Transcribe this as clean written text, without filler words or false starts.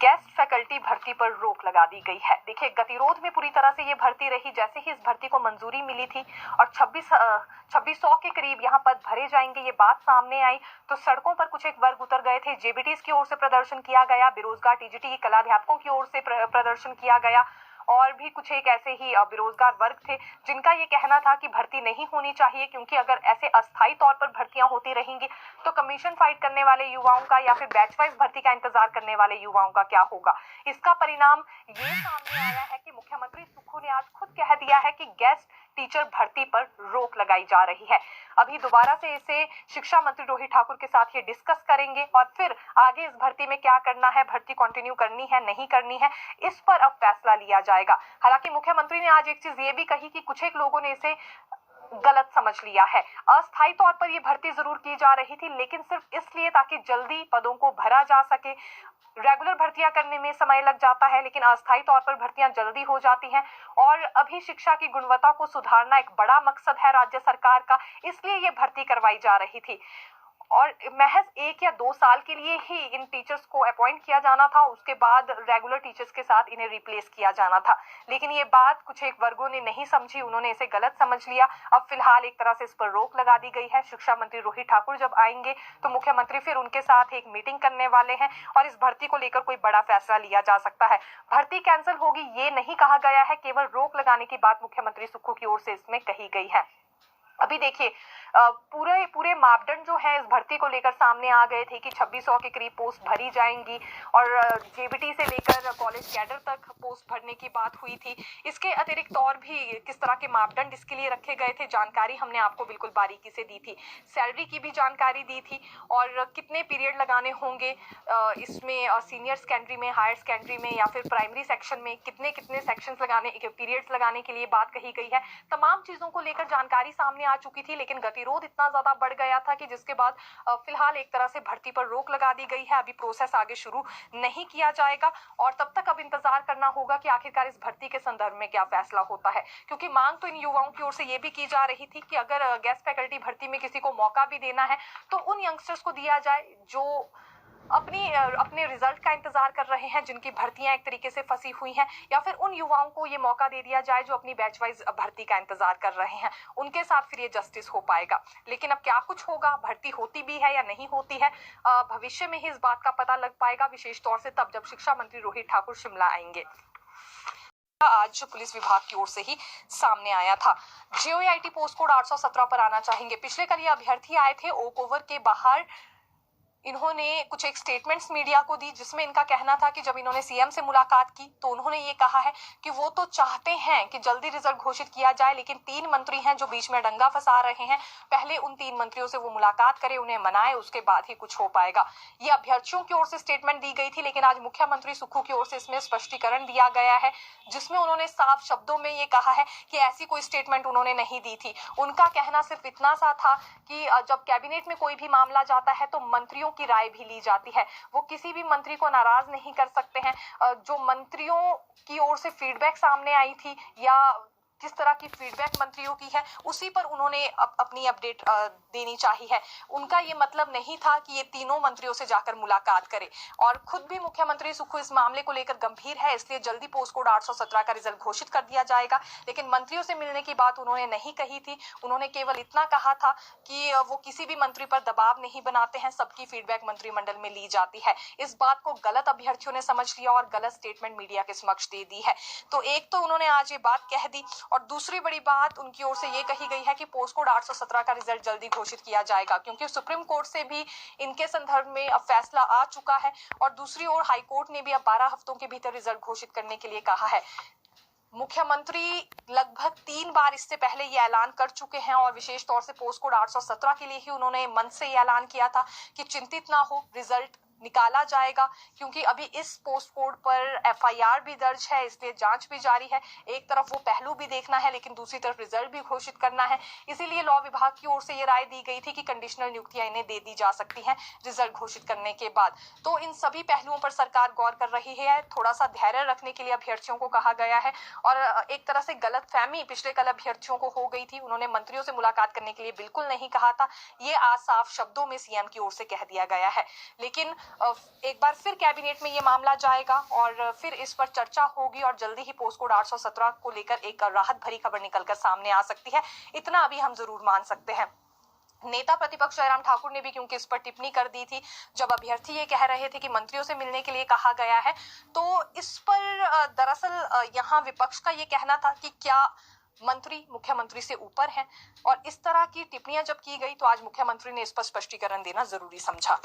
Guest faculty भर्ती पर रोक लगा दी गई है। देखिए, गतिरोध में पूरी तरह से ये भर्ती रही। जैसे ही इस भर्ती को मंजूरी मिली थी और 2600 के करीब यहाँ पद भरे जाएंगे, ये बात सामने आई तो सड़कों पर कुछ एक वर्ग उतर गए थे। जेबीटीज की ओर से प्रदर्शन किया गया, बेरोजगार टीजीटी की कलाध्यापकों की ओर से प्रदर्शन किया गया और भी कुछ एक ऐसे ही बेरोजगार वर्ग थे जिनका ये कहना था कि भर्ती नहीं होनी चाहिए, क्योंकि अगर ऐसे अस्थायी तौर पर भर्तियां होती रहेंगी तो कमीशन फाइट करने वाले युवाओं का या फिर बैच वाइज भर्ती का इंतजार करने वाले युवाओं का क्या होगा। इसका परिणाम ये सामने आया है कि मुख्यमंत्री सुक्खू ने आज खुद कह दिया है कि गेस्ट टीचर भर्ती पर रोक लगाई जा रही है। अभी दोबारा से इसे शिक्षा मंत्री रोहित ठाकुर के साथ ये डिस्कस करेंगे और फिर आगे इस भर्ती में क्या करना है, भर्ती कंटिन्यू करनी है नहीं करनी है, इस पर अब फैसला लिया जाएगा। हालांकि मुख्यमंत्री ने आज एक चीज ये भी कही कि कुछ एक लोगों ने इसे गलत समझ लिया है। अस्थायी तौर पर यह भर्ती जरूर की जा रही थी, लेकिन सिर्फ इसलिए ताकि जल्दी पदों को भरा जा सके। रेगुलर भर्तियां करने में समय लग जाता है, लेकिन अस्थायी तौर पर भर्तियां जल्दी हो जाती हैं और अभी शिक्षा की गुणवत्ता को सुधारना एक बड़ा मकसद है राज्य सरकार का, इसलिए ये भर्ती करवाई जा रही थी। और महज 1 या 2 साल के लिए ही इन टीचर्स को अपॉइंट किया जाना था, उसके बाद रेगुलर टीचर्स के साथ इन्हें रिप्लेस किया जाना था। लेकिन ये बात कुछ एक वर्गों ने नहीं समझी, उन्होंने इसे गलत समझ लिया। अब फिलहाल एक तरह से इस पर रोक लगा दी गई है। शिक्षा मंत्री रोहित ठाकुर जब आएंगे तो मुख्यमंत्री फिर उनके साथ एक मीटिंग करने वाले हैं और इस भर्ती को लेकर कोई बड़ा फैसला लिया जा सकता है। भर्ती कैंसिल होगी ये नहीं कहा गया है, केवल रोक लगाने की बात मुख्यमंत्री सुक्खू की ओर से इसमें कही गई है। अभी देखिए, पूरे मापदंड जो है इस भर्ती को लेकर सामने आ गए थे कि 2600 के करीब पोस्ट भरी जाएंगी और जेबीटी से लेकर कॉलेज कैडर तक पोस्ट भरने की बात हुई थी। इसके अतिरिक्त और भी किस तरह के मापदंड इसके लिए रखे गए थे, जानकारी हमने आपको बिल्कुल बारीकी से दी थी। सैलरी की भी जानकारी दी थी और कितने पीरियड लगाने होंगे इसमें, सीनियर सेकेंडरी में, हायर सेकेंडरी में या फिर प्राइमरी सेक्शन में कितने सेक्शंस लगाने, पीरियड्स लगाने के लिए बात कही गई है। तमाम चीजों को लेकर जानकारी सामने आ चुकी थी, लेकिन गतिरोध इतना ज्यादा बढ़ गया था कि जिसके बाद फिलहाल एक तरह से भर्ती पर रोक लगा दी गई है। अभी प्रोसेस आगे शुरू नहीं किया जाएगा और तब तक अब इंतजार करना होगा कि आखिरकार इस भर्ती के संदर्भ में क्या फैसला होता है, क्योंकि मांग तो इन युवाओं की ओर से ये भी की जा रही थी कि अगर गेस्ट फैकल्टी भर्ती में किसी को मौका भी देना है तो उन यंगस्टर्स को दिया जाए जो अपने रिजल्ट का इंतजार कर रहे हैं, जिनकी भर्तियां एक तरीके से फंसी हुई हैं, या फिर उन युवाओं को ये मौका दे दिया जाए जो अपनी बैच वाइज भर्ती का इंतजार कर रहे हैं। उनके साथ फिर ये जस्टिस हो पाएगा। लेकिन अब क्या कुछ होगा, भर्ती होती भी है या नहीं होती है, भविष्य में ही इस बात का पता लग पाएगा, विशेष तौर से तब जब शिक्षा मंत्री रोहित ठाकुर शिमला आएंगे। आज पुलिस विभाग की ओर से ही सामने आया था। जेओआईटी पोस्ट कोड 817 पर आना चाहेंगे। पिछले कल ये अभ्यर्थी आए थे ओक ओवर के बाहर। इन्होंने कुछ एक स्टेटमेंट्स मीडिया को दी जिसमें इनका कहना था कि जब इन्होंने सीएम से मुलाकात की तो उन्होंने ये कहा है कि वो तो चाहते हैं कि जल्दी रिजल्ट घोषित किया जाए, लेकिन 3 मंत्री हैं जो बीच में डंगा फंसा रहे हैं, पहले उन 3 मंत्रियों से वो मुलाकात करे, उन्हें मनाए, उसके बाद ही कुछ हो पाएगा। ये अभ्यर्थियों की ओर से स्टेटमेंट दी गई थी, लेकिन आज मुख्यमंत्री सुक्खू की ओर से इसमें स्पष्टीकरण दिया गया है जिसमें उन्होंने साफ शब्दों में ये कहा है कि ऐसी कोई स्टेटमेंट उन्होंने नहीं दी थी। उनका कहना सिर्फ इतना सा था कि जब कैबिनेट में कोई भी मामला जाता है तो मंत्रियों की राय भी ली जाती है, वो किसी भी मंत्री को नाराज नहीं कर सकते हैं। जो मंत्रियों की ओर से फीडबैक सामने आई थी या जिस तरह की फीडबैक मंत्रियों की है उसी पर उन्होंने अपनी अपडेट देनी चाहिए है। उनका ये मतलब नहीं था कि ये तीनों मंत्रियों से जाकर मुलाकात करे और खुद भी मुख्यमंत्री सुक्खू इस मामले को लेकर गंभीर है, इसलिए जल्दी पोस्ट कोड 817 का रिजल्ट घोषित कर दिया जाएगा। लेकिन मंत्रियों से मिलने की बात उन्होंने नहीं कही थी। उन्होंने केवल इतना कहा था कि वो किसी भी मंत्री पर दबाव नहीं बनाते हैं, सबकी फीडबैक मंत्रिमंडल में ली जाती है। इस बात को गलत अभ्यर्थियों ने समझ लिया और गलत स्टेटमेंट मीडिया के समक्ष दे दी है। तो एक तो उन्होंने आज ये बात कह दी और दूसरी बड़ी बात उनकी ओर से ये कही गई है कि पोस्ट कोड 817 का रिजल्ट जल्दी घोषित किया जाएगा, क्योंकि सुप्रीम कोर्ट से भी इनके संदर्भ में अब फैसला आ चुका है और दूसरी ओर हाई कोर्ट ने भी अब 12 हफ्तों के भीतर रिजल्ट घोषित करने के लिए कहा है। मुख्यमंत्री लगभग 3 बार इससे पहले ये ऐलान कर चुके हैं और विशेष तौर से पोस्ट कोड 817 के लिए ही उन्होंने मंच से ये ऐलान किया था कि चिंतित ना हो, रिजल्ट निकाला जाएगा, क्योंकि अभी इस पोस्ट कोड पर एफआईआर भी दर्ज है, इसलिए जांच भी जारी है। एक तरफ वो पहलू भी देखना है, लेकिन दूसरी तरफ रिजल्ट भी घोषित करना है। इसीलिए लॉ विभाग की ओर से ये राय दी गई थी कि कंडीशनल नियुक्तियां इन्हें दे दी जा सकती हैं रिजल्ट घोषित करने के बाद। तो इन सभी पहलुओं पर सरकार गौर कर रही है। थोड़ा सा धैर्य रखने के लिए अभ्यर्थियों को कहा गया है और एक तरह से गलतफहमी पिछले कल अभ्यर्थियों को हो गई थी। उन्होंने मंत्रियों से मुलाकात करने के लिए बिल्कुल नहीं कहा था, ये आज साफ शब्दों में सीएम की ओर से कह दिया गया है। लेकिन एक बार फिर कैबिनेट में ये मामला जाएगा और फिर इस पर चर्चा होगी और जल्दी ही पोस्ट कोड 817 को लेकर एक राहत भरी खबर निकलकर सामने आ सकती है। इतना अभी हम जरूर मान सकते हैं। नेता प्रतिपक्ष जयराम ठाकुर ने भी क्योंकि इस पर टिप्पणी कर दी थी जब अभ्यर्थी ये कह रहे थे कि मंत्रियों से मिलने के लिए कहा गया है, तो इस पर दरअसल यहाँ विपक्ष का ये कहना था कि क्या मंत्री मुख्यमंत्री से ऊपर हैं, और इस तरह की टिप्पणियां जब की गई तो आज मुख्यमंत्री ने इस पर स्पष्टीकरण देना जरूरी समझा।